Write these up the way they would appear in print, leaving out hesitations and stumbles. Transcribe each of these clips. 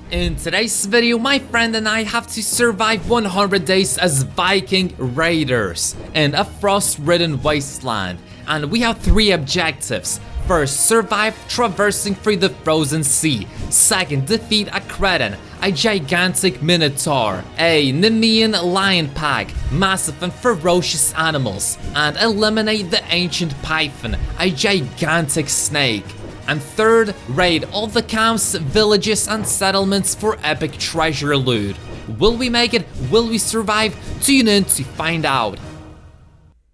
In today's video, my friend and I have to survive 100 days as Viking Raiders in a frost-ridden wasteland, and we have 3 objectives. First, survive traversing through the frozen sea. Second, defeat a cretin, a gigantic minotaur, a Nemean lion pack, massive and ferocious animals, and eliminate the ancient python, a gigantic snake. And third, raid all the camps, villages, and settlements for epic treasure loot. Will we make it? Will we survive? Tune in to find out.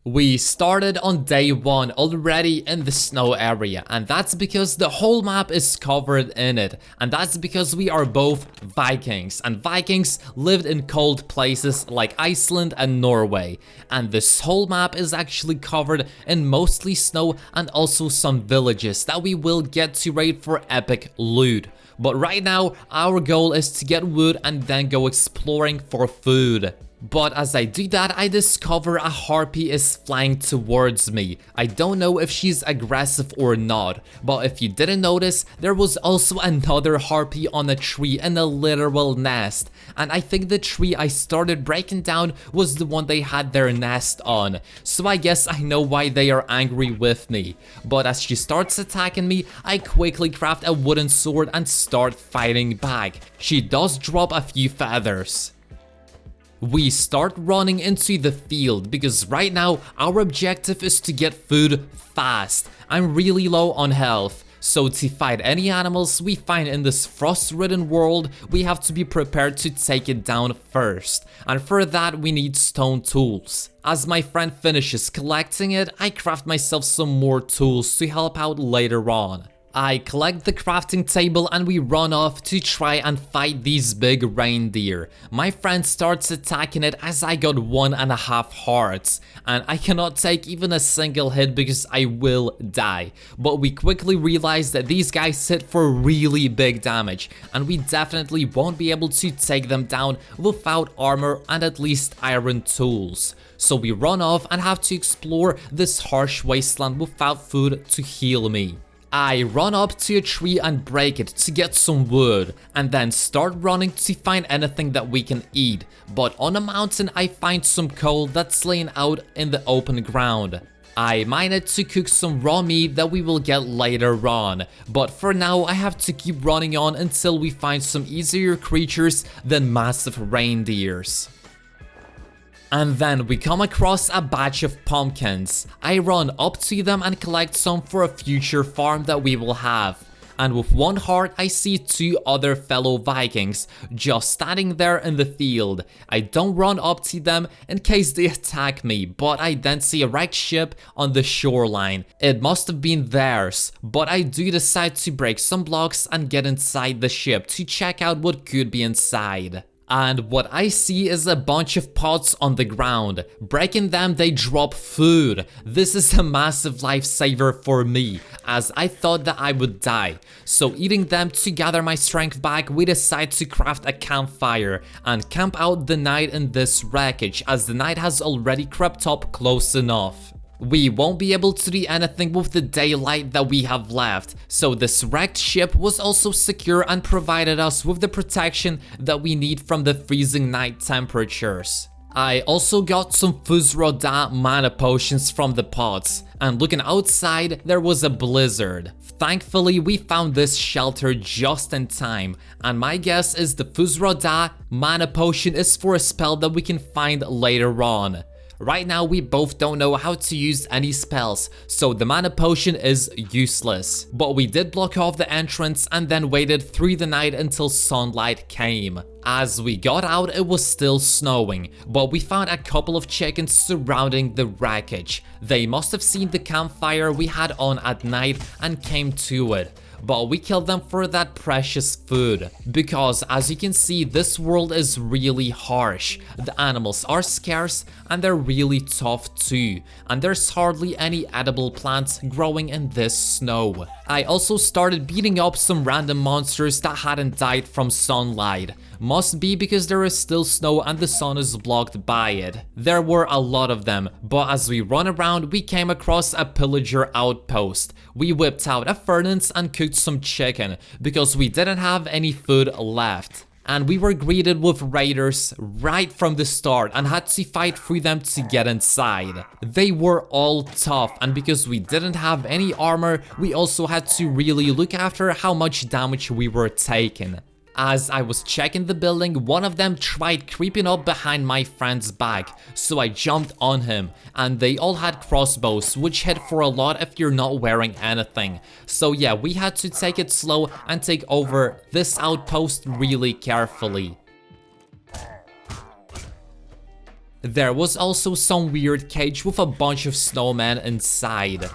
We started on day 1 already in the snow area, and that's because the whole map is covered in it, and that's because we are both Vikings, and Vikings lived in cold places like Iceland and Norway, and this whole map is actually covered in mostly snow and also some villages that we will get to raid for epic loot. But right now, our goal is to get wood and then go exploring for food. But as I do that, I discover a harpy is flying towards me. I don't know if she's aggressive or not, but if you didn't notice, there was also another harpy on a tree in a literal nest. And I think the tree I started breaking down was the one they had their nest on. So I guess I know why they are angry with me. But as she starts attacking me, I quickly craft a wooden sword and start fighting back. She does drop a few feathers. We start running into the field because right now our objective is to get food fast. I'm really low on health, so to fight any animals we find in this frost-ridden world, we have to be prepared to take it down first. And for that we need stone tools. As my friend finishes collecting it, I craft myself some more tools to help out later on. I collect the crafting table and we run off to try and fight these big reindeer. My friend starts attacking it as I got 1.5 hearts, and I cannot take even a single hit because I will die. But we quickly realize that these guys hit for really big damage, and we definitely won't be able to take them down without armor and at least iron tools. So we run off and have to explore this harsh wasteland without food to heal me. I run up to a tree and break it to get some wood, and then start running to find anything that we can eat. But on a mountain I find some coal that's laying out in the open ground. I mine it to cook some raw meat that we will get later on, but for now I have to keep running on until we find some easier creatures than massive reindeers. And then we come across a batch of pumpkins. I run up to them and collect some for a future farm that we will have. And with 1 heart I see 2 other fellow Vikings just standing there in the field. I don't run up to them in case they attack me, but I then see a wrecked ship on the shoreline. It must have been theirs, but I do decide to break some blocks and get inside the ship to check out what could be inside. And what I see is a bunch of pots on the ground. Breaking them, they drop food. This is a massive lifesaver for me, as I thought that I would die. So eating them to gather my strength back, we decide to craft a campfire and camp out the night in this wreckage, as the night has already crept up close enough. We won't be able to do anything with the daylight that we have left, so this wrecked ship was also secure and provided us with the protection that we need from the freezing night temperatures. I also got some Fusroda mana potions from the pots, and looking outside there was a blizzard. Thankfully we found this shelter just in time, and my guess is the Fusroda mana potion is for a spell that we can find later on. Right now we both don't know how to use any spells, so the mana potion is useless. But we did block off the entrance and then waited through the night until sunlight came. As we got out it was still snowing, but we found a couple of chickens surrounding the wreckage. They must have seen the campfire we had on at night and came to it. But we killed them for that precious food, because as you can see this world is really harsh. The animals are scarce and they're really tough too, and there's hardly any edible plants growing in this snow. I also started beating up some random monsters that hadn't died from sunlight. Must be because there is still snow and the sun is blocked by it. There were a lot of them, but as we run around we came across a pillager outpost. We whipped out a furnace and cooked some chicken because we didn't have any food left. And we were greeted with raiders right from the start and had to fight through them to get inside. They were all tough, and because we didn't have any armor, we also had to really look after how much damage we were taking. As I was checking the building, one of them tried creeping up behind my friend's back, so I jumped on him, and they all had crossbows, which hit for a lot if you're not wearing anything. So yeah, we had to take it slow and take over this outpost really carefully. There was also some weird cage with a bunch of snowmen inside.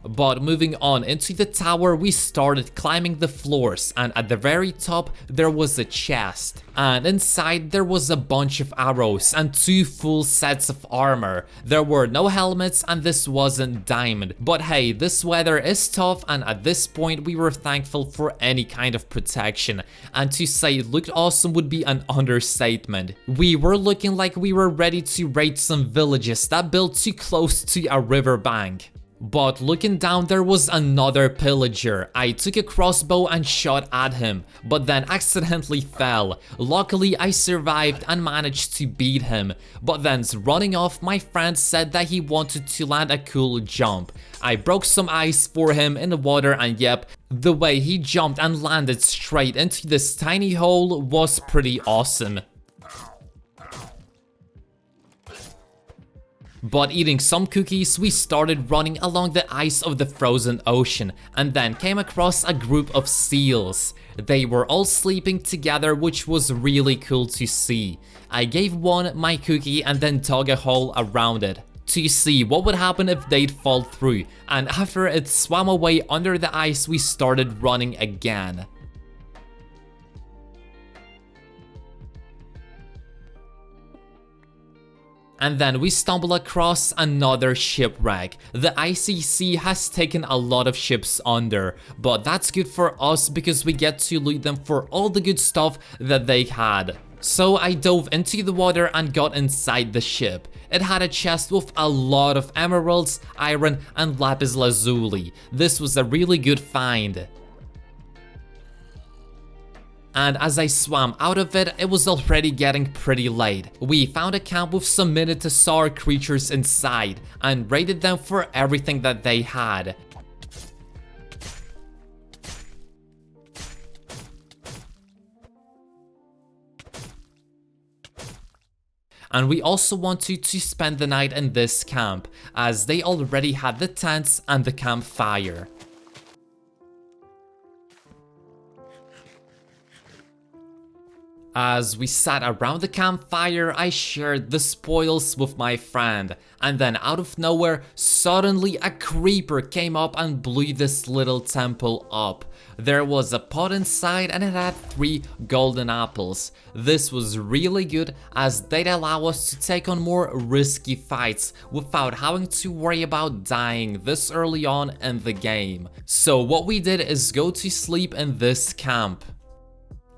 But moving on into the tower, we started climbing the floors, and at the very top there was a chest, and inside there was a bunch of arrows and 2 full sets of armor. There were no helmets and this wasn't diamond, but hey, this weather is tough, and at this point we were thankful for any kind of protection, and to say it looked awesome would be an understatement. We were looking like we were ready to raid some villages that built too close to a riverbank. But looking down, there was another pillager. I took a crossbow and shot at him, but then accidentally fell. Luckily, I survived and managed to beat him. But then running off, my friend said that he wanted to land a cool jump. I broke some ice for him in the water, and yep, the way he jumped and landed straight into this tiny hole was pretty awesome. But eating some cookies, we started running along the ice of the frozen ocean and then came across a group of seals. They were all sleeping together, which was really cool to see. I gave one my cookie and then dug a hole around it to see what would happen if they'd fall through, and after it swam away under the ice, we started running again. And then we stumble across another shipwreck. The icy sea has taken a lot of ships under, but that's good for us because we get to loot them for all the good stuff that they had. So I dove into the water and got inside the ship. It had a chest with a lot of emeralds, iron, and lapis lazuli. This was a really good find. And as I swam out of it, it was already getting pretty late. We found a camp with some MINOTAUR creatures inside and raided them for everything that they had. And we also wanted to spend the night in this camp, as they already had the tents and the campfire. As we sat around the campfire, I shared the spoils with my friend, and then out of nowhere, suddenly a creeper came up and blew this little temple up. There was a pot inside and it had 3 golden apples. This was really good as they'd allow us to take on more risky fights without having to worry about dying this early on in the game. So what we did is go to sleep in this camp.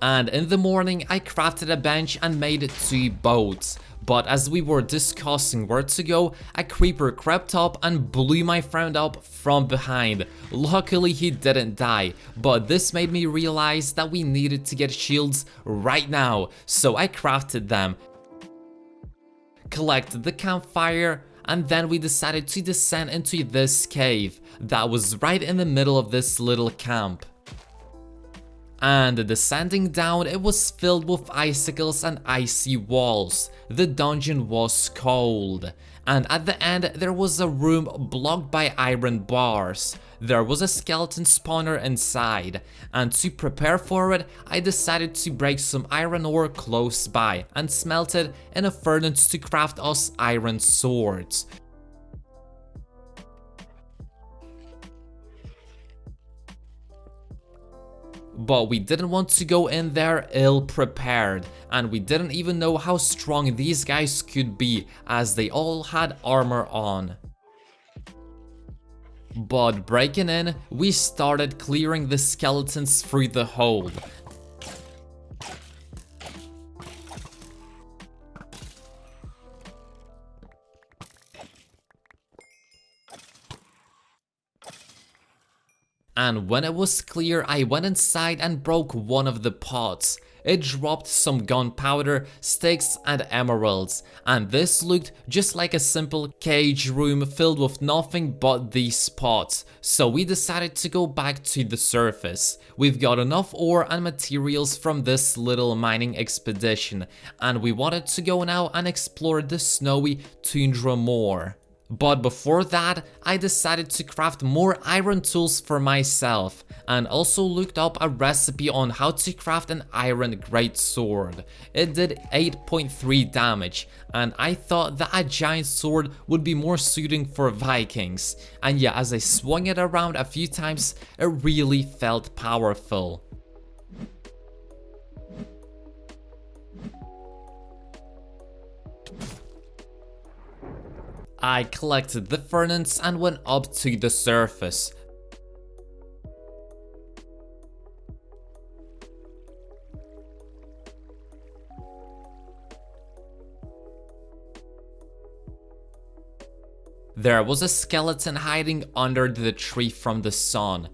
And in the morning, I crafted a bench and made 2 boats. But as we were discussing where to go, a creeper crept up and blew my friend up from behind. Luckily, he didn't die, but this made me realize that we needed to get shields right now, so I crafted them, collected the campfire, and then we decided to descend into this cave that was right in the middle of this little camp. And descending down, it was filled with icicles and icy walls. The dungeon was cold. And at the end, there was a room blocked by iron bars. There was a skeleton spawner inside. And to prepare for it, I decided to break some iron ore close by and smelt it in a furnace to craft us iron swords. But we didn't want to go in there ill-prepared, and we didn't even know how strong these guys could be, as they all had armor on. But breaking in, we started clearing the skeletons through the hole. And when it was clear, I went inside and broke one of the pots. It dropped some gunpowder, sticks and emeralds, and this looked just like a simple cage room filled with nothing but these pots. So we decided to go back to the surface. We've got enough ore and materials from this little mining expedition, and we wanted to go now and explore the snowy tundra more. But before that, I decided to craft more iron tools for myself, and also looked up a recipe on how to craft an iron greatsword. It did 8.3 damage, and I thought that a giant sword would be more suiting for Vikings. And yeah, as I swung it around a few times, it really felt powerful. I collected the furnace and went up to the surface. There was a skeleton hiding under the tree from the sun.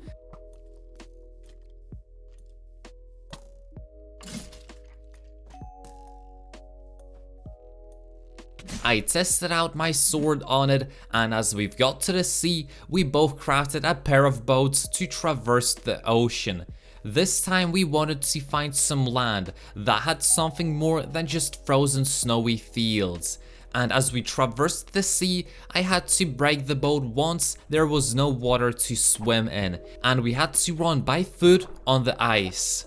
I tested out my sword on it, and as we've got to the sea, we both crafted a pair of boats to traverse the ocean. This time we wanted to find some land that had something more than just frozen snowy fields. And as we traversed the sea, I had to break the boat once there was no water to swim in, and we had to run by foot on the ice.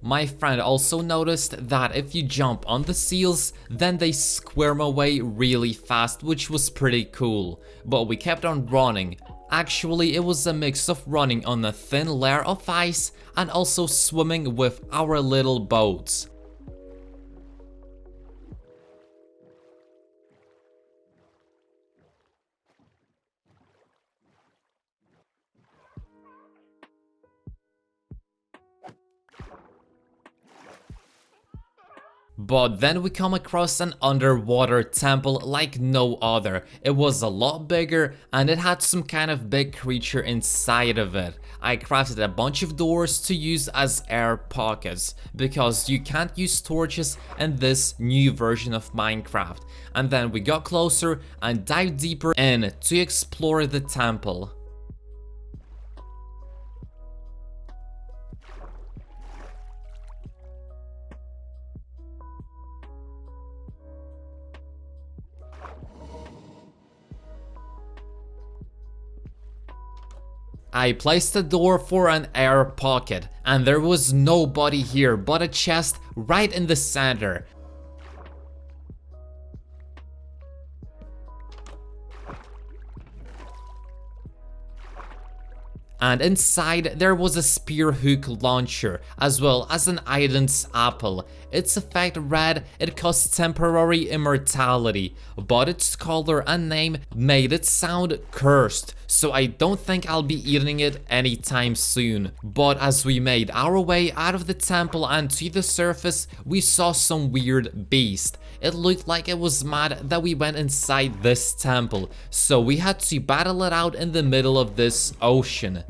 My friend also noticed that if you jump on the seals, then they squirm away really fast, which was pretty cool. But we kept on running. Actually, it was a mix of running on a thin layer of ice and also swimming with our little boats. But then we come across an underwater temple like no other. It was a lot bigger and it had some kind of big creature inside of it. I crafted a bunch of doors to use as air pockets, because you can't use torches in this new version of Minecraft. And then we got closer and dived deeper in to explore the temple. I placed a door for an air pocket, and there was nobody here but a chest right in the center. And inside there was a spear hook launcher, as well as an Iden's apple. Its effect read it costs temporary immortality, but its color and name made it sound cursed, so I don't think I'll be eating it anytime soon. But as we made our way out of the temple and to the surface, we saw some weird beast. It looked like it was mad that we went inside this temple, so we had to battle it out in the middle of this ocean.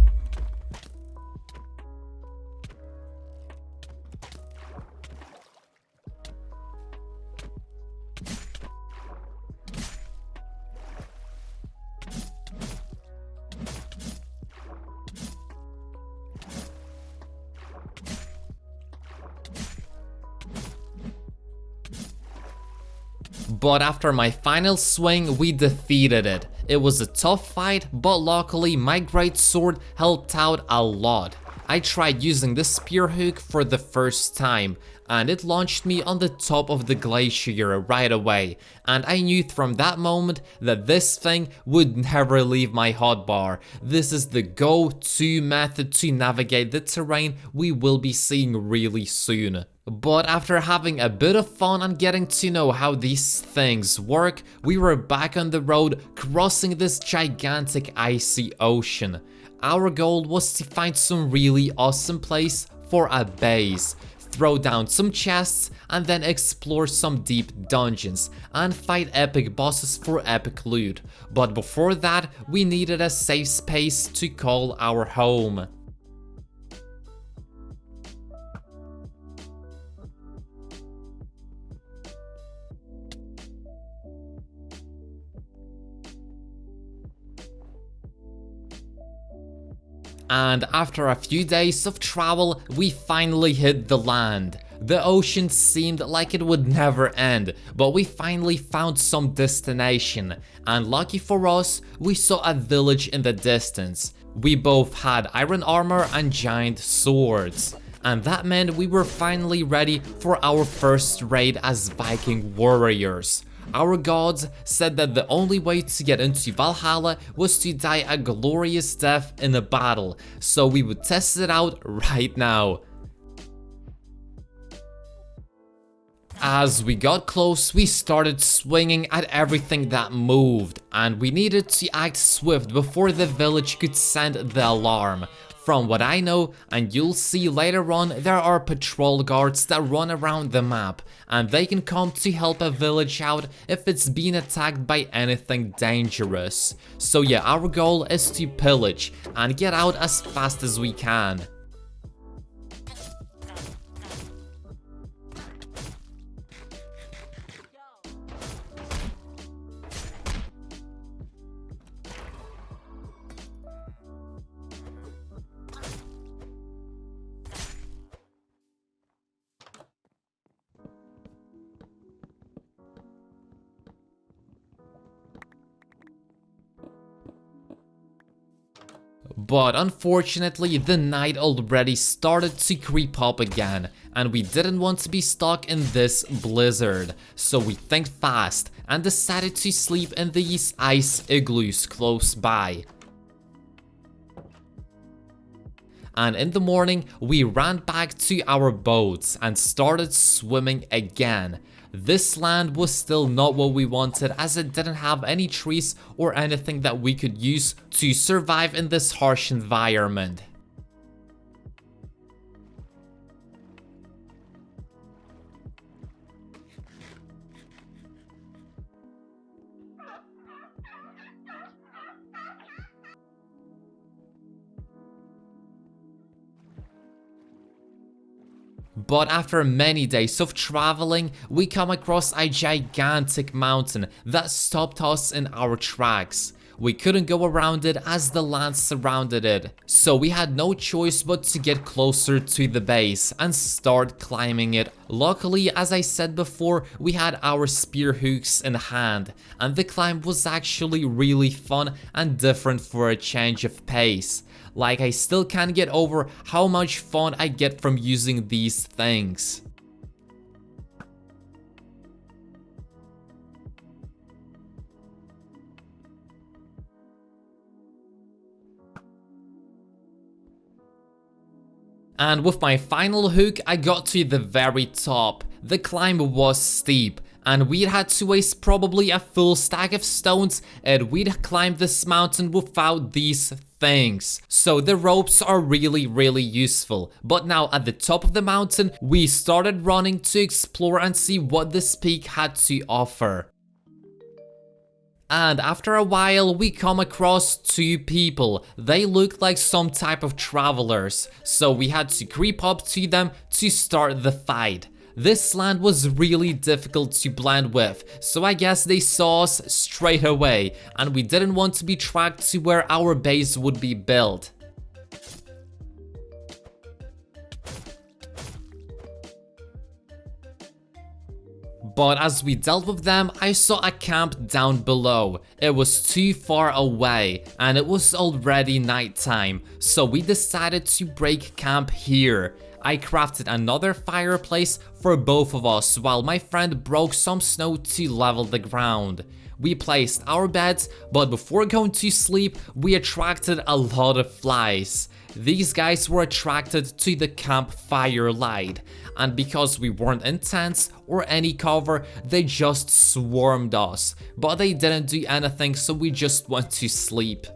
But after my final swing, we defeated it. It was a tough fight, but luckily my great sword helped out a lot. I tried using the spear hook for the first time, and it launched me on the top of the glacier right away, and I knew from that moment that this thing would never leave my hotbar. This is the go-to method to navigate the terrain we will be seeing really soon. But after having a bit of fun and getting to know how these things work, we were back on the road, crossing this gigantic icy ocean. Our goal was to find some really awesome place for a base, throw down some chests, and then explore some deep dungeons and fight epic bosses for epic loot. But before that, we needed a safe space to call our home. And after a few days of travel, we finally hit the land. The ocean seemed like it would never end, but we finally found some destination, and lucky for us, we saw a village in the distance. We both had iron armor and giant swords, and that meant we were finally ready for our first raid as Viking warriors. Our gods said that the only way to get into Valhalla was to die a glorious death in a battle, so we would test it out right now. As we got close, we started swinging at everything that moved, and we needed to act swift before the village could send the alarm. From what I know, and you'll see later on, there are patrol guards that run around the map, and they can come to help a village out if it's being attacked by anything dangerous. So yeah, our goal is to pillage and get out as fast as we can. But unfortunately, the night already started to creep up again, and we didn't want to be stuck in this blizzard. So we think fast and decided to sleep in these ice igloos close by. And in the morning, we ran back to our boats and started swimming again. This land was still not what we wanted, as it didn't have any trees or anything that we could use to survive in this harsh environment. But after many days of traveling, we come across a gigantic mountain that stopped us in our tracks. We couldn't go around it as the land surrounded it, so we had no choice but to get closer to the base and start climbing it. Luckily, as I said before, we had our spear hooks in hand, and the climb was actually really fun and different for a change of pace. Like, I still can't get over how much fun I get from using these things. And with my final hook, I got to the very top. The climb was steep, and we'd had to waste probably a full stack of stones, and we'd climbed this mountain without these things. So the ropes are really useful. But now at the top of the mountain, we started running to explore and see what this peak had to offer. And after a while, we come across two people. They looked like some type of travelers, so we had to creep up to them to start the fight. This land was really difficult to blend with, so I guess they saw us straight away, and we didn't want to be tracked to where our base would be built. But as we dealt with them, I saw a camp down below. It was too far away, and it was already nighttime, so we decided to break camp here. I crafted another fireplace for both of us while my friend broke some snow to level the ground. We placed our beds, but before going to sleep, we attracted a lot of flies. These guys were attracted to the campfire light, and because we weren't in tents or any cover, they just swarmed us. But they didn't do anything, so we just went to sleep.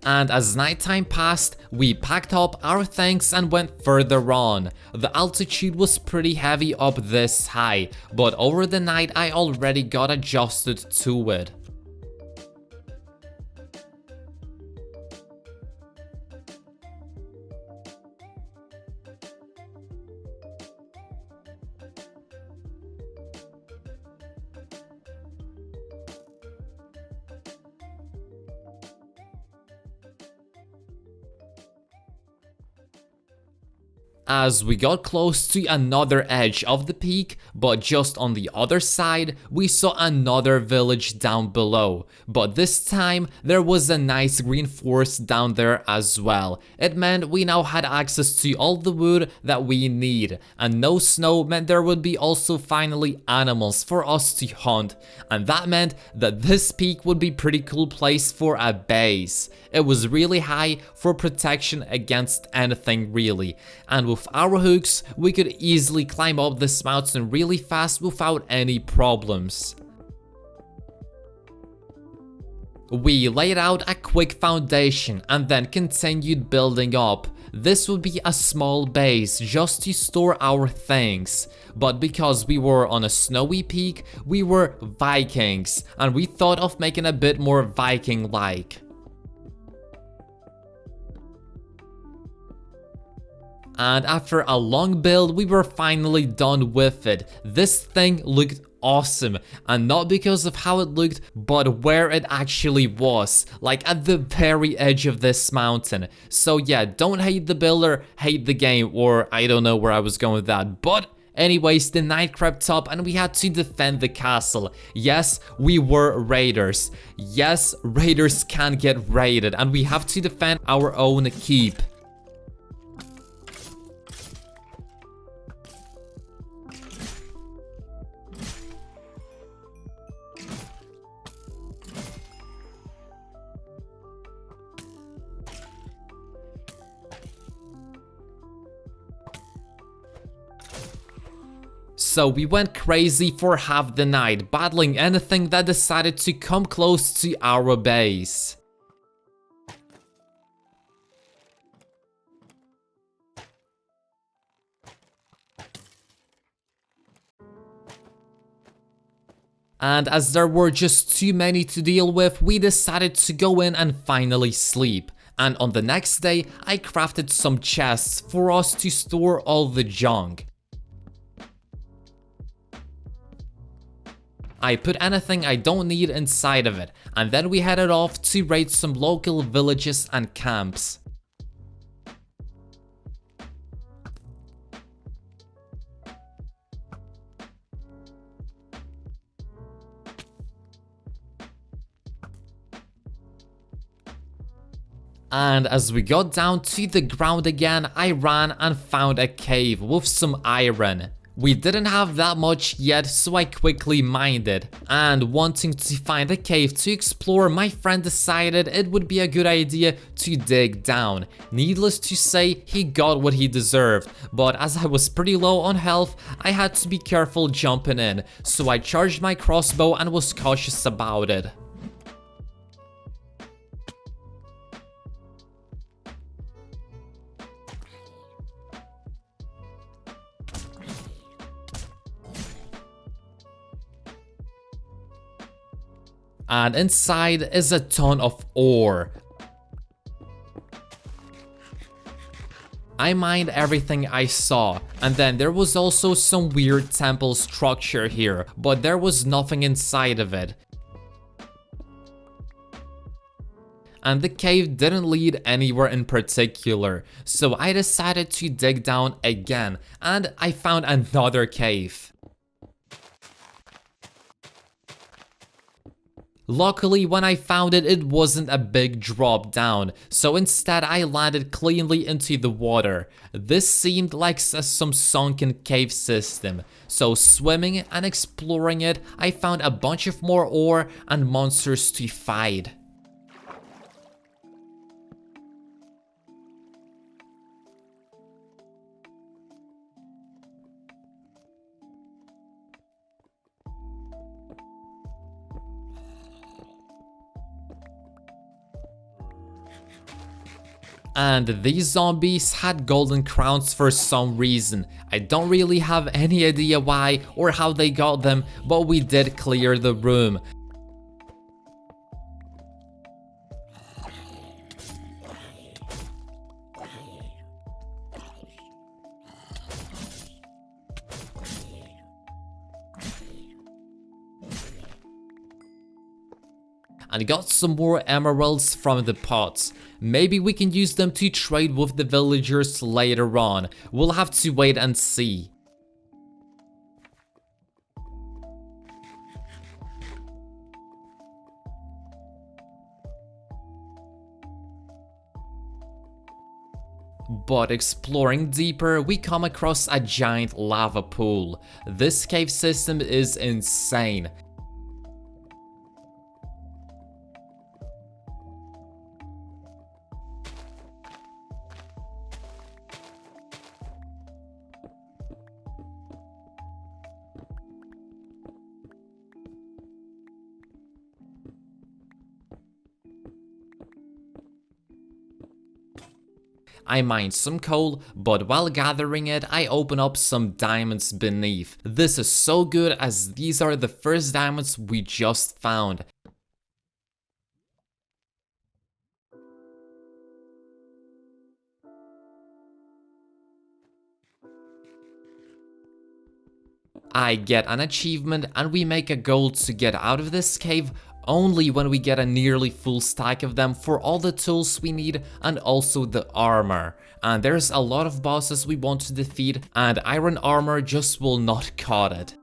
And as nighttime passed, we packed up our things and went further on. The altitude was pretty heavy up this high, but over the night I already got adjusted to it. As we got close to another edge of the peak, but just on the other side, we saw another village down below. But this time, there was a nice green forest down there as well. It meant we now had access to all the wood that we need, and no snow meant there would be also finally animals for us to hunt. And that meant that this peak would be a pretty cool place for a base. It was really high for protection against anything really, and with our hooks, we could easily climb up this mountain really fast without any problems. We laid out a quick foundation and then continued building up. This would be a small base just to store our things, but because we were on a snowy peak, we were Vikings, and we thought of making a bit more Viking-like. And after a long build, we were finally done with it. This thing looked awesome, and not because of how it looked, but where it actually was, like at the very edge of this mountain. So yeah, don't hate the builder, hate the game, or I don't know where I was going with that, but anyways, the night crept up and we had to defend the castle. Yes, we were raiders. Yes, raiders can get raided, and we have to defend our own keep. So we went crazy for half the night, battling anything that decided to come close to our base. And as there were just too many to deal with, we decided to go in and finally sleep. And on the next day, I crafted some chests for us to store all the junk. I put anything I don't need inside of it, and then we headed off to raid some local villages and camps. And as we got down to the ground again, I ran and found a cave with some iron. We didn't have that much yet, so I quickly mined it. And wanting to find a cave to explore, my friend decided it would be a good idea to dig down. Needless to say, he got what he deserved, but as I was pretty low on health, I had to be careful jumping in, so I charged my crossbow and was cautious about it. And inside is a ton of ore. I mined everything I saw, and then there was also some weird temple structure here, but there was nothing inside of it. And the cave didn't lead anywhere in particular, so I decided to dig down again, and I found another cave. Luckily, when I found it, it wasn't a big drop down, so instead I landed cleanly into the water. This seemed like some sunken cave system, so swimming and exploring it, I found a bunch of more ore and monsters to fight. And these zombies had golden crowns for some reason. I don't really have any idea why or how they got them, but we did clear the room. And got some more emeralds from the pots. Maybe we can use them to trade with the villagers later on. We'll have to wait and see. But exploring deeper, we come across a giant lava pool. This cave system is insane. I mined some coal, but while gathering it, I open up some diamonds beneath. This is so good as these are the first diamonds we just found. I get an achievement and we make a goal to get out of this cave only when we get a nearly full stack of them for all the tools we need and also the armor. And there's a lot of bosses we want to defeat and iron armor just will not cut it.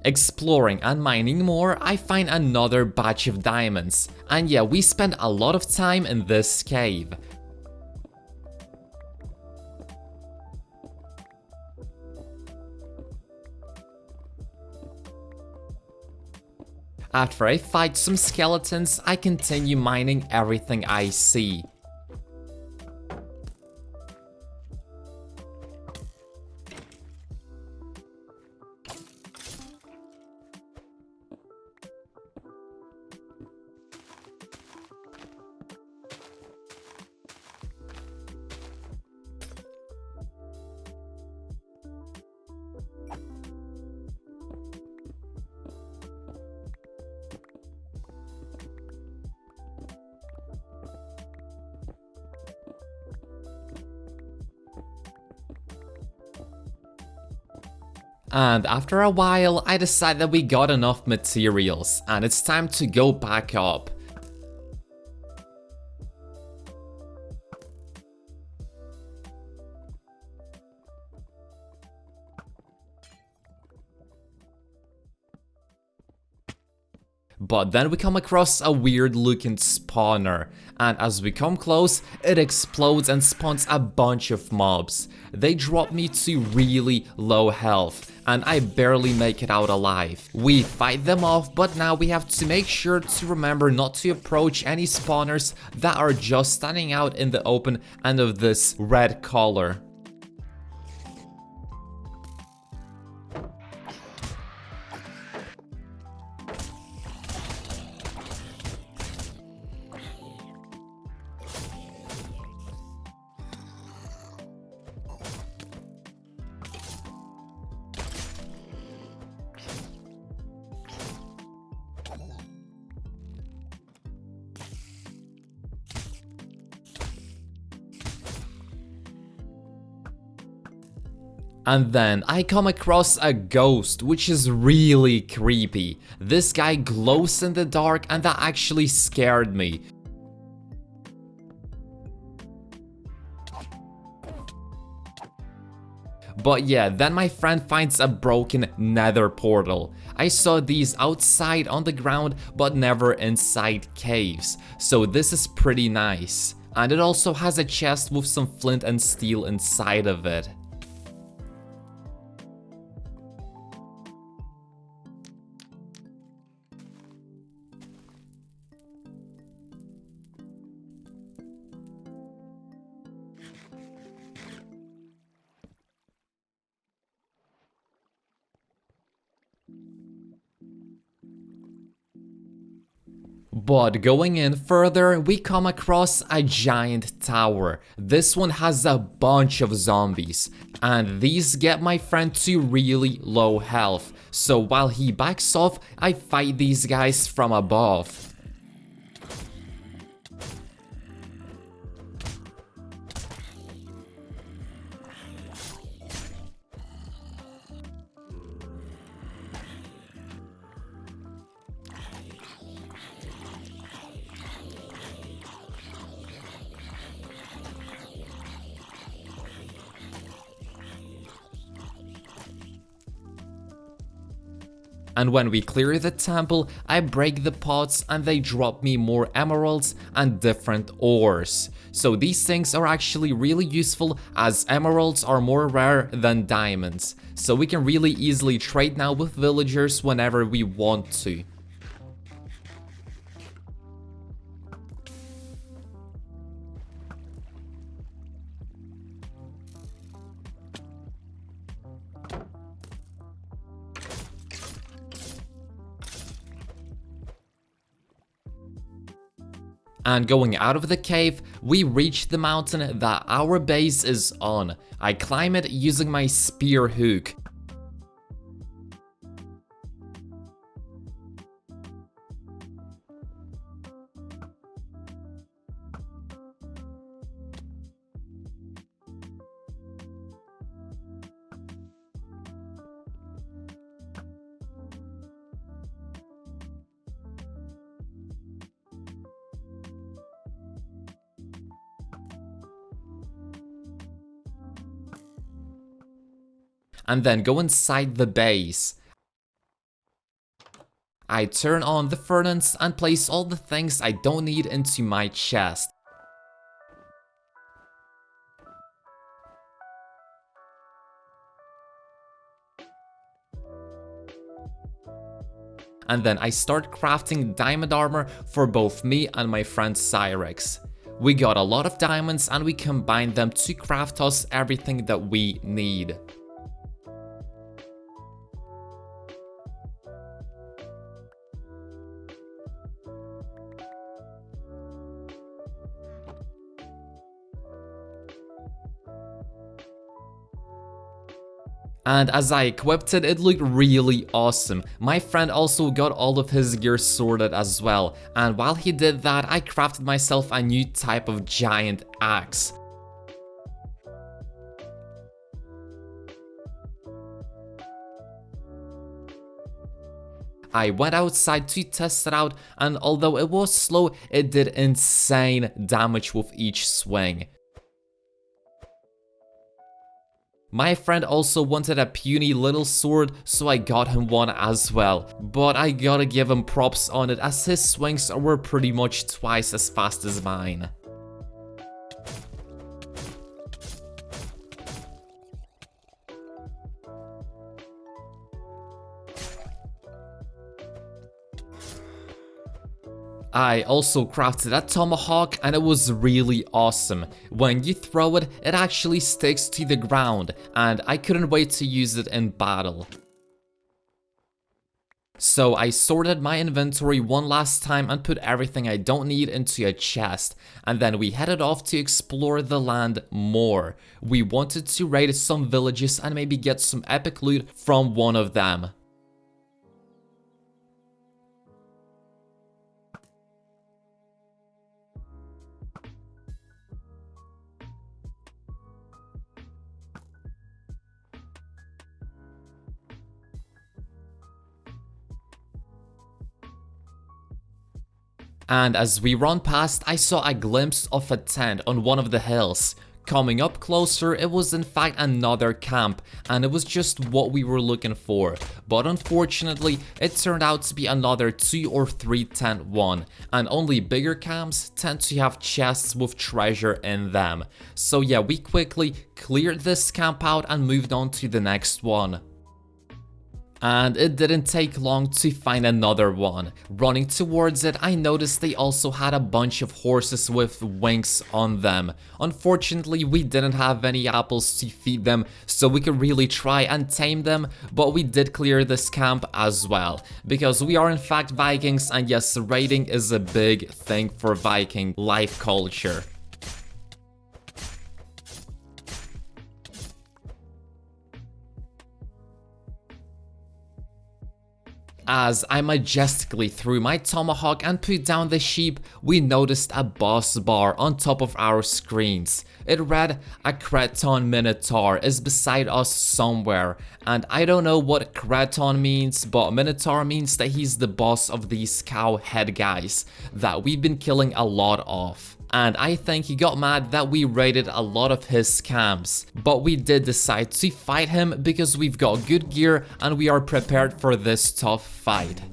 Exploring and mining more, I find another batch of diamonds. And yeah, we spent a lot of time in this cave. After I fight some skeletons, I continue mining everything I see. And after a while, I decide that we got enough materials, and it's time to go back up. But then we come across a weird looking spawner, and as we come close, it explodes and spawns a bunch of mobs. They drop me to really low health, and I barely make it out alive. We fight them off, but now we have to make sure to remember not to approach any spawners that are just standing out in the open and of this red color. And then I come across a ghost, which is really creepy. This guy glows in the dark and that actually scared me. But yeah, then my friend finds a broken nether portal. I saw these outside on the ground, but never inside caves. So this is pretty nice. And it also has a chest with some flint and steel inside of it. But going in further, we come across a giant tower. This one has a bunch of zombies, and these get my friend to really low health. So while he backs off, I fight these guys from above. And when we clear the temple, I break the pots and they drop me more emeralds and different ores. So these things are actually really useful as emeralds are more rare than diamonds. So we can really easily trade now with villagers whenever we want to. And going out of the cave, we reach the mountain that our base is on. I climb it using my spear hook. And then go inside the base. I turn on the furnace and place all the things I don't need into my chest. And then I start crafting diamond armor for both me and my friend Cyrex. We got a lot of diamonds and we combined them to craft us everything that we need. And as I equipped it, it looked really awesome. My friend also got all of his gear sorted as well, and while he did that, I crafted myself a new type of giant axe. I went outside to test it out, and although it was slow, it did insane damage with each swing. My friend also wanted a puny little sword, so I got him one as well. But I gotta give him props on it as his swings were pretty much twice as fast as mine. I also crafted a tomahawk and it was really awesome. When you throw it, it actually sticks to the ground, and I couldn't wait to use it in battle. So I sorted my inventory one last time and put everything I don't need into a chest, and then we headed off to explore the land more. We wanted to raid some villages and maybe get some epic loot from one of them. And as we run past, I saw a glimpse of a tent on one of the hills. Coming up closer, it was in fact another camp, and it was just what we were looking for. But unfortunately, it turned out to be another 2 or 3 tent one, and only bigger camps tend to have chests with treasure in them. So yeah, we quickly cleared this camp out and moved on to the next one. And it didn't take long to find another one. Running towards it, I noticed they also had a bunch of horses with wings on them. Unfortunately, we didn't have any apples to feed them, so we could really try and tame them, but we did clear this camp as well. Because we are in fact Vikings, and yes, raiding is a big thing for Viking life culture. As I majestically threw my tomahawk and put down the sheep, we noticed a boss bar on top of our screens. It read, "A Creton Minotaur is beside us somewhere," and I don't know what Creton means, but Minotaur means that he's the boss of these cow head guys that we've been killing a lot of. And I think he got mad that we raided a lot of his camps. But we did decide to fight him because we've got good gear and we are prepared for this tough fight.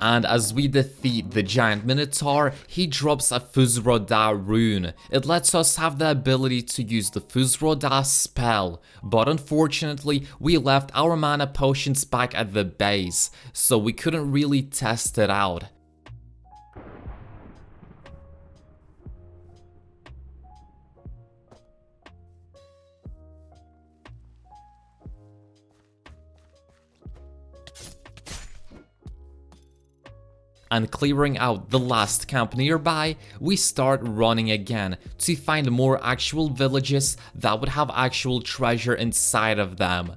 And as we defeat the giant Minotaur, he drops a Fusroda rune. It lets us have the ability to use the Fusroda spell, but unfortunately we left our mana potions back at the base, so we couldn't really test it out. And clearing out the last camp nearby, we start running again to find more actual villages that would have actual treasure inside of them.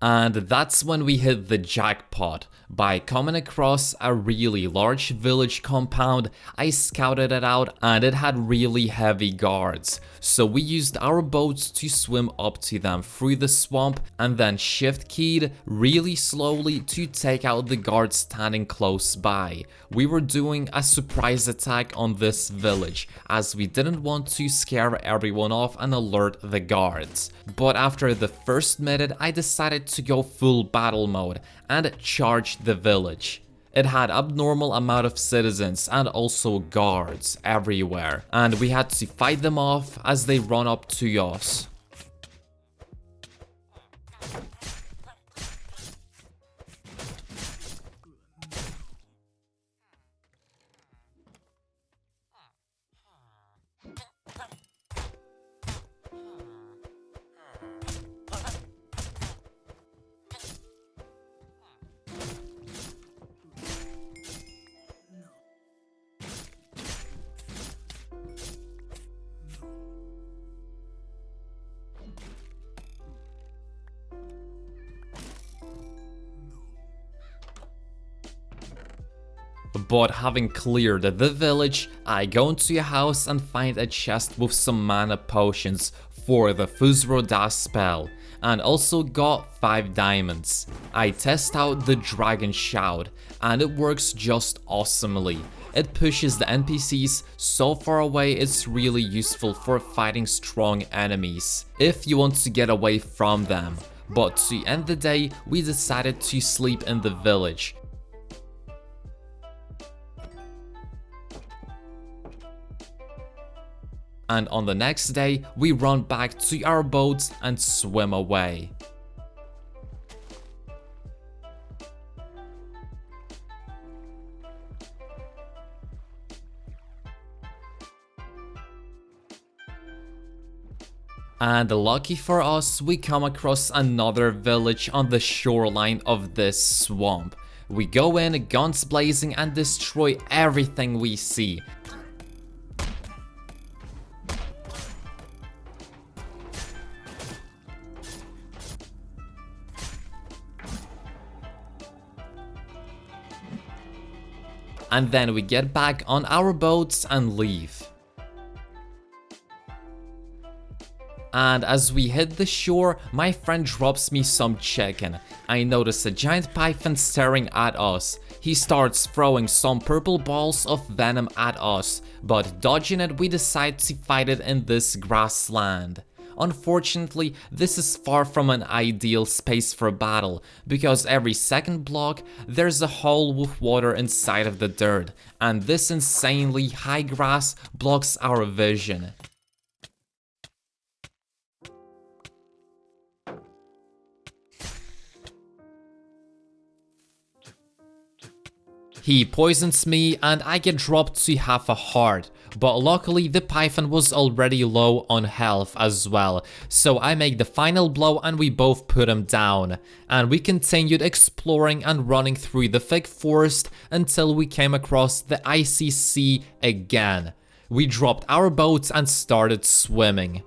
And that's when we hit the jackpot. By coming across a really large village compound, I scouted it out and it had really heavy guards. So we used our boats to swim up to them through the swamp and then shift keyed really slowly to take out the guards standing close by. We were doing a surprise attack on this village as we didn't want to scare everyone off and alert the guards. But after the first minute, I decided to go full battle mode and charge the village. It had abnormal amount of citizens and also guards everywhere, and we had to fight them off as they run up to us. But having cleared the village, I go into a house and find a chest with some mana potions for the Fusroda spell, and also got 5 diamonds. I test out the Dragon Shout, and it works just awesomely. It pushes the NPCs so far away it's really useful for fighting strong enemies, if you want to get away from them. But to end the day, we decided to sleep in the village. And on the next day, we run back to our boats and swim away. And lucky for us, we come across another village on the shoreline of this swamp. We go in, guns blazing, and destroy everything we see. And then we get back on our boats and leave. And as we hit the shore, my friend drops me some chicken. I notice a giant python staring at us. He starts throwing some purple balls of venom at us, but dodging it, we decide to fight it in this grassland. Unfortunately, this is far from an ideal space for battle, because every second block, there's a hole with water inside of the dirt, and this insanely high grass blocks our vision. He poisons me and I get dropped to half a heart, but luckily the python was already low on health as well, so I make the final blow and we both put him down. And we continued exploring and running through the thick forest until we came across the icy sea again. We dropped our boats and started swimming.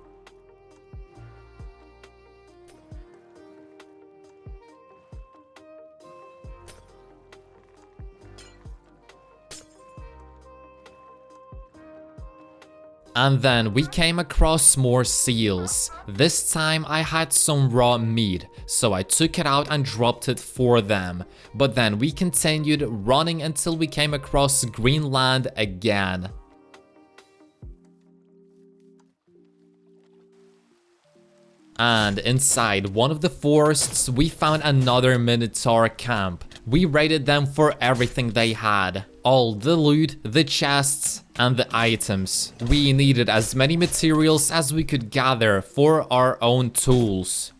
And then we came across more seals. This time I had some raw meat, so I took it out and dropped it for them. But then we continued running until we came across Greenland again. And inside one of the forests, we found another Minotaur camp. We raided them for everything they had. All the loot, the chests, and the items. We needed as many materials as we could gather for our own tools.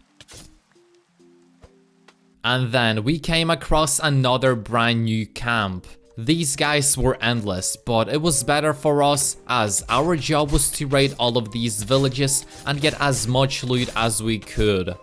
And then we came across another brand new camp. These guys were endless, but it was better for us as our job was to raid all of these villages and get as much loot as we could.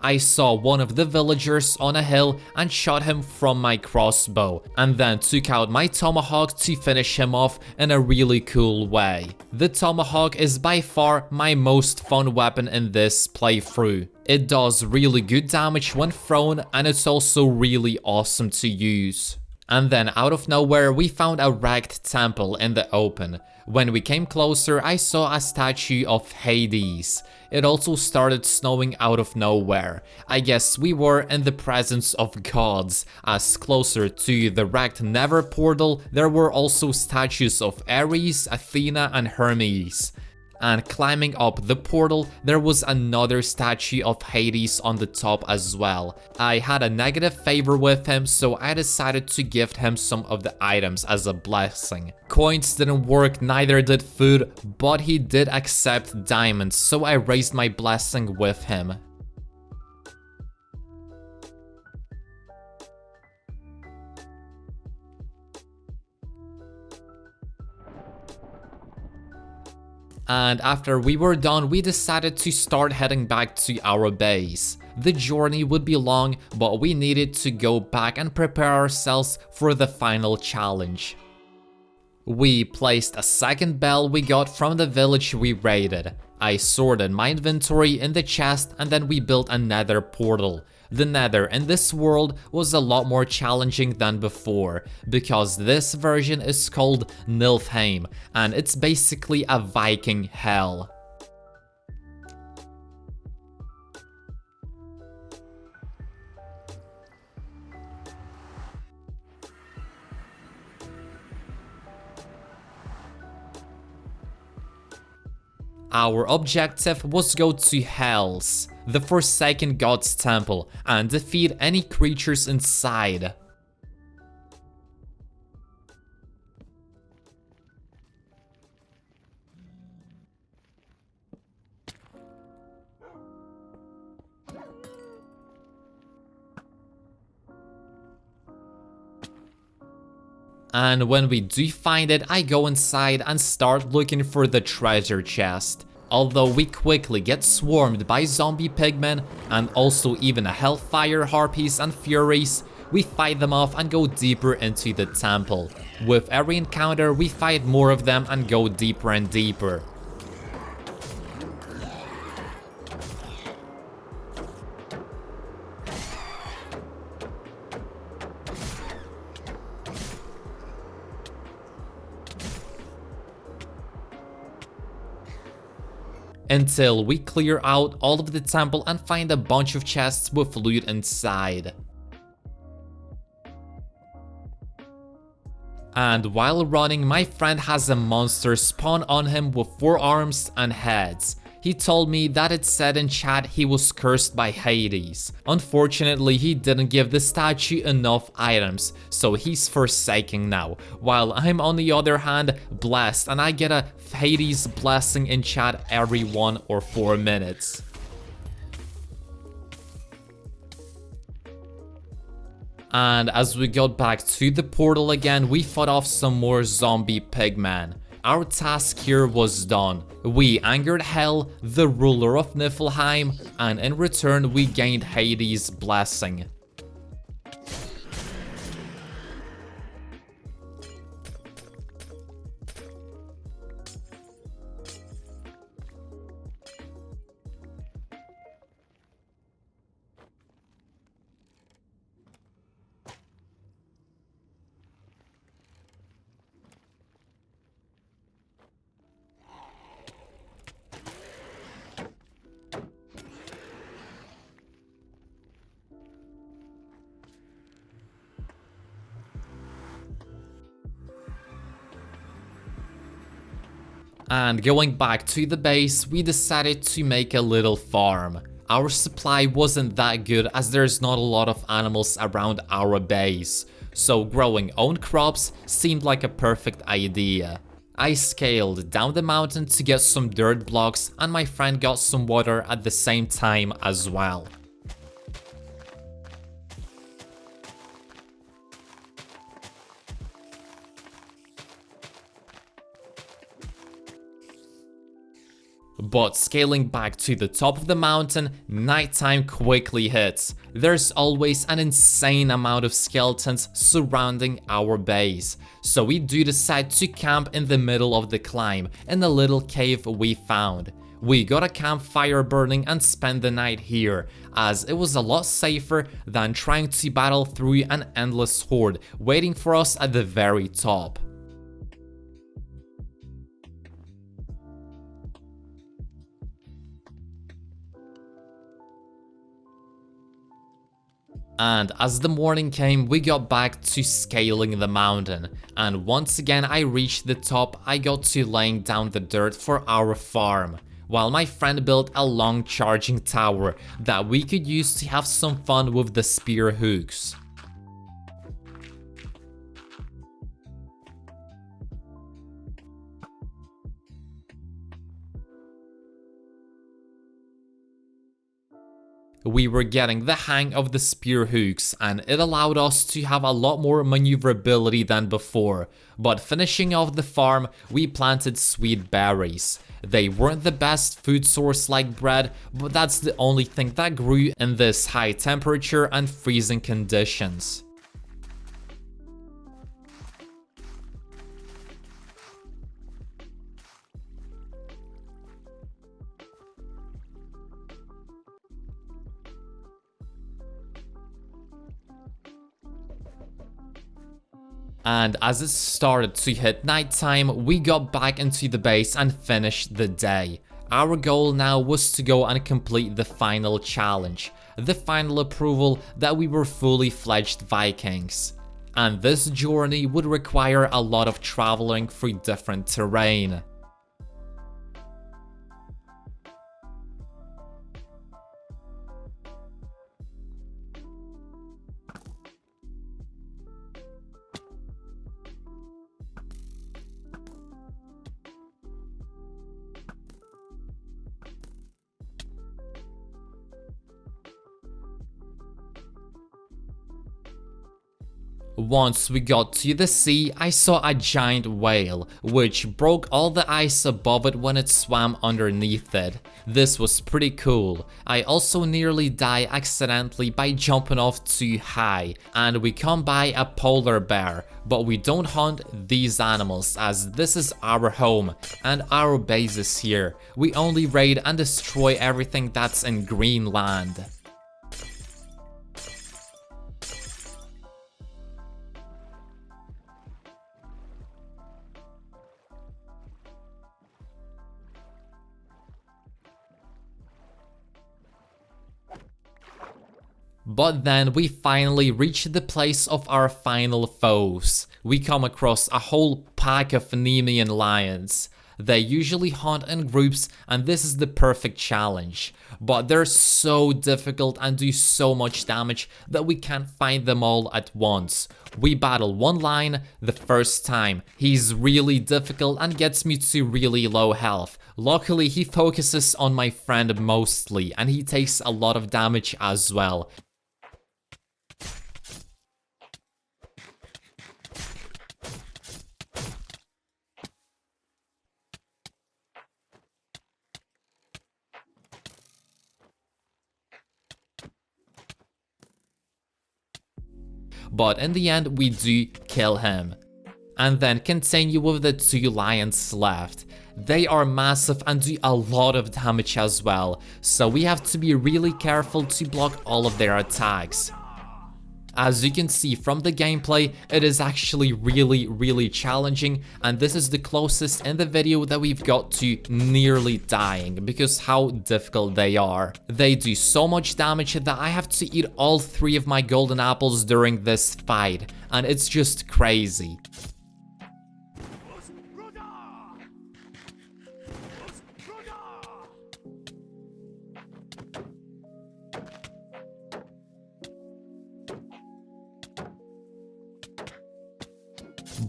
I saw one of the villagers on a hill and shot him from my crossbow, and then took out my tomahawk to finish him off in a really cool way. The tomahawk is by far my most fun weapon in this playthrough. It does really good damage when thrown, and it's also really awesome to use. And then out of nowhere we found a wrecked temple in the open. When we came closer, I saw a statue of Hades. It also started snowing out of nowhere. I guess we were in the presence of gods, as closer to the wrecked Nether portal, there were also statues of Ares, Athena, and Hermes. And climbing up the portal, there was another statue of Hades on the top as well. I had a negative favor with him, so I decided to gift him some of the items as a blessing. Coins didn't work, neither did food, but he did accept diamonds, so I raised my blessing with him. And after we were done, we decided to start heading back to our base. The journey would be long, but we needed to go back and prepare ourselves for the final challenge. We placed a second bell we got from the village we raided. I sorted my inventory in the chest and then we built a nether portal. The nether in this world was a lot more challenging than before, because this version is called Niflheim, and it's basically a Viking hell. Our objective was go to Hells, the Forsaken God's temple, and defeat any creatures inside. And when we do find it, I go inside and start looking for the treasure chest. Although we quickly get swarmed by zombie pigmen and also even hellfire harpies and furies, we fight them off and go deeper into the temple. With every encounter, we fight more of them and go deeper and deeper. Until we clear out all of the temple and find a bunch of chests with loot inside. And while running, my friend has a monster spawn on him with 4 arms and heads. He told me that it said in chat he was cursed by Hades. Unfortunately, he didn't give the statue enough items, so he's forsaken now, while I'm on the other hand blessed and I get a Hades blessing in chat every 1 or 4 minutes. And as we got back to the portal again, we fought off some more zombie pigmen. Our task here was done. We angered Hell, the ruler of Niflheim, and in return we gained Hades' blessing. And going back to the base, we decided to make a little farm. Our supply wasn't that good as there's not a lot of animals around our base, so growing own crops seemed like a perfect idea. I scaled down the mountain to get some dirt blocks and my friend got some water at the same time as well. But scaling back to the top of the mountain, nighttime quickly hits. There's always an insane amount of skeletons surrounding our base, so we do decide to camp in the middle of the climb in a little cave we found. We got a campfire burning and spent the night here, as it was a lot safer than trying to battle through an endless horde waiting for us at the very top. And as the morning came, we got back to scaling the mountain, and once again I reached the top. I got to laying down the dirt for our farm, while my friend built a long charging tower that we could use to have some fun with the spear hooks. We were getting the hang of the spear hooks and it allowed us to have a lot more maneuverability than before, but finishing off the farm, we planted sweet berries. They weren't the best food source like bread, but that's the only thing that grew in this high temperature and freezing conditions. And as it started to hit nighttime, we got back into the base and finished the day. Our goal now was to go and complete the final challenge, the final approval that we were fully fledged Vikings. And this journey would require a lot of traveling through different terrain. Once we got to the sea, I saw a giant whale, which broke all the ice above it when it swam underneath it. This was pretty cool. I also nearly died accidentally by jumping off too high, and we come by a polar bear, but we don't hunt these animals as this is our home and our base is here. We only raid and destroy everything that's in Greenland. But then we finally reach the place of our final foes. We come across a whole pack of Nemean lions. They usually hunt in groups and this is the perfect challenge. But they're so difficult and do so much damage that we can't fight them all at once. We battle one lion the first time. He's really difficult and gets me to really low health. Luckily he focuses on my friend mostly and he takes a lot of damage as well. But in the end we do kill him. And then continue with the 2 lions left. They are massive and do a lot of damage as well, so we have to be really careful to block all of their attacks. As you can see from the gameplay, it is actually really challenging, and this is the closest in the video that we've got to nearly dying because how difficult they are. They do so much damage that I have to eat all 3 of my golden apples during this fight, and it's just crazy.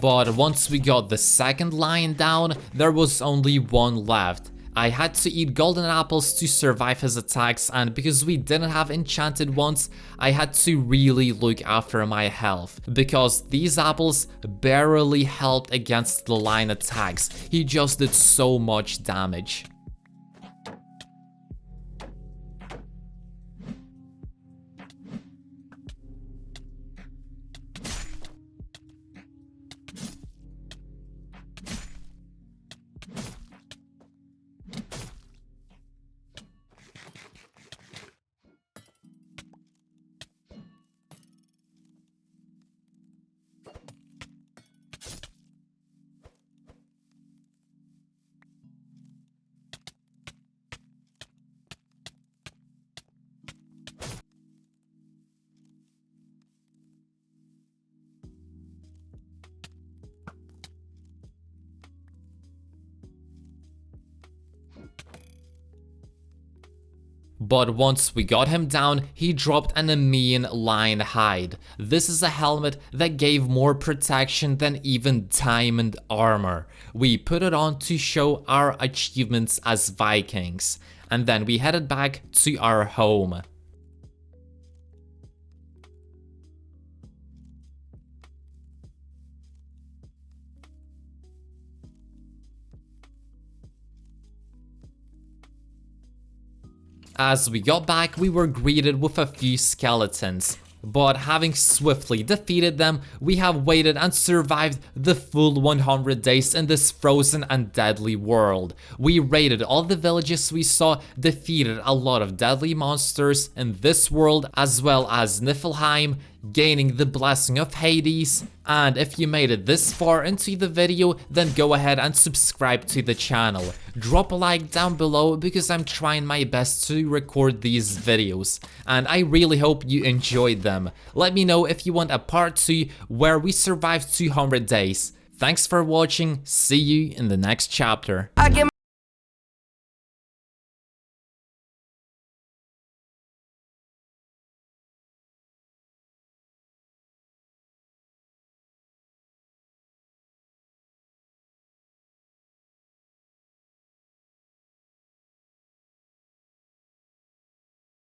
But once we got the second lion down, there was only 1 left. I had to eat golden apples to survive his attacks, and because we didn't have enchanted ones, I had to really look after my health. Because these apples barely helped against the lion attacks, he just did so much damage. But once we got him down, he dropped an Nemean lion hide. This is a helmet that gave more protection than even diamond armor. We put it on to show our achievements as Vikings, and then we headed back to our home. As we got back, we were greeted with a few skeletons, but having swiftly defeated them, we have waited and survived the full 100 days in this frozen and deadly world. We raided all the villages we saw, defeated a lot of deadly monsters in this world, as well as Niflheim, gaining the blessing of Hades. And if you made it this far into the video, then go ahead and subscribe to the channel. Drop a like down below because I'm trying my best to record these videos, and I really hope you enjoyed them. Let me know if you want a part 2 where we survive 200 days. Thanks for watching, see you in the next chapter.